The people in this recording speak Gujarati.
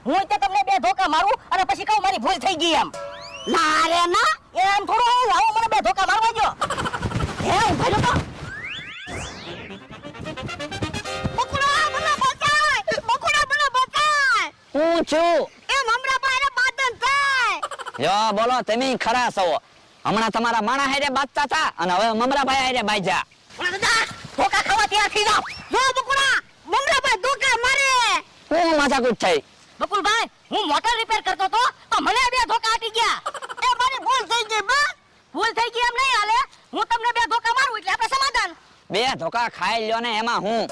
હું તે તમને બે ધોકા મારું અને પછી કહું મારી ભૂલ થઈ ગઈ એમ. ના રે ના, એમ થોડું લાવો મને બે ધોકા મારવા જો. હે ભાઈ તો બકુડા મને બચાય, બકુડા મને બચાય. હું છું. એ મમરા પાસે બાદન થાય. યો બોલો તમે ખરા છો. હમણાં તમારા માણા હારે બાજતા હતા અને હવે મમરાભાઈ હારે બાજ્યા. ધોકા ખાવા તૈયાર થઈ જાવ. જો બકુડા મમરાભાઈ ધોકા મારે. હું માથાકૂટ થઈ. બકુલભાઈ હું મોટર રિપેર કરતો તો મને બે ધોકા આટી ગયા. એ મારી ભૂલ થઈ ગઈ બા. ભૂલ થઈ ગઈ એમ નહીં હાલે. હું તમને બે ધોકા મારું એટલે આપણે સમાધાન. બે ધોકા ખાઈ લ્યો ને એમાં હું